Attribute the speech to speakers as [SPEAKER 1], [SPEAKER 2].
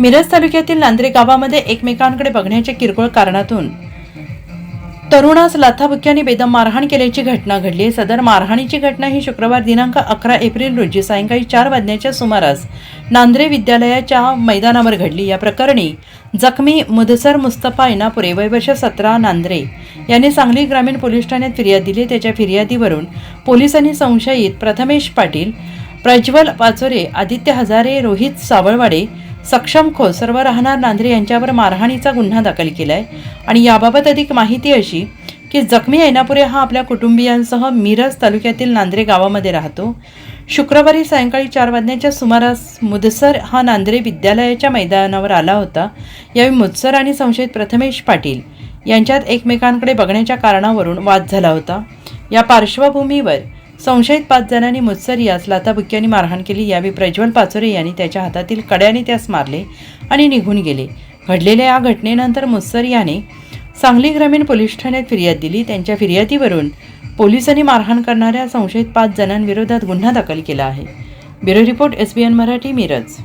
[SPEAKER 1] मिरज तालुक्यातील नांद्रे गावामध्ये एकमेकांकडे बघण्याच्या किरकोळ कारणातून तरुणास लाथाबुक्क्यांनी बेदम मारहाण केल्याची घटना घडली. सदर मारहाणीची घटना ही शुक्रवार दिनांक 11 एप्रिल रोजी सायंकाळी 4 वाजण्याच्या सुमारास नांद्रे विद्यालयाच्या मैदानावर घडली. या प्रकरणी जखमी मुदसर मुस्तफा इनापुरे वय वर्ष 17 नांद्रे यांनी सांगली ग्रामीण पोलीस ठाण्यात फिर्याद दिली. त्याच्या फिर्यादीवरून पोलिसांनी संशयित प्रथमेश पाटील, प्रज्वल पाचोरे, आदित्य हजारे, रोहित सावळवाडे, सक्षम खोत सर्व राहणार नांद्रे यांच्यावर मारहाणीचा गुन्हा दाखल केलाय. आणि याबाबत अधिक माहिती अशी की जखमी ऐनापुरे हा आपल्या कुटुंबियांसह मिरज तालुक्यातील नांद्रे गावामध्ये राहतो. शुक्रवारी सायंकाळी 4 वाजण्याच्या सुमारास मुदसर हा नांद्रे विद्यालयाच्या मैदानावर आला होता. यावेळी मुदसर आणि संशयित प्रथमेश पाटील यांच्यात एकमेकांकडे बघण्याच्या कारणावरून वाद झाला होता. या पार्श्वभूमीवर संशयित 5 जणांनी मुदसर यास लाथाबुक्क्यांनी मारहाण केली. यावेळी प्रज्वल पाचोरे यांनी त्याच्या हातातील कड्याने त्यास मारले आणि निघून गेले. घडलेल्या या घटनेनंतर मुदसर याने सांगली ग्रामीण पोलीस ठाण्यात फिर्याद दिली. त्यांच्या फिर्यादीवरून पोलिसांनी मारहाण करणाऱ्या संशयित 5 जणांविरोधात गुन्हा दाखल केला आहे. Bureau report SBN Marathi, Miraj.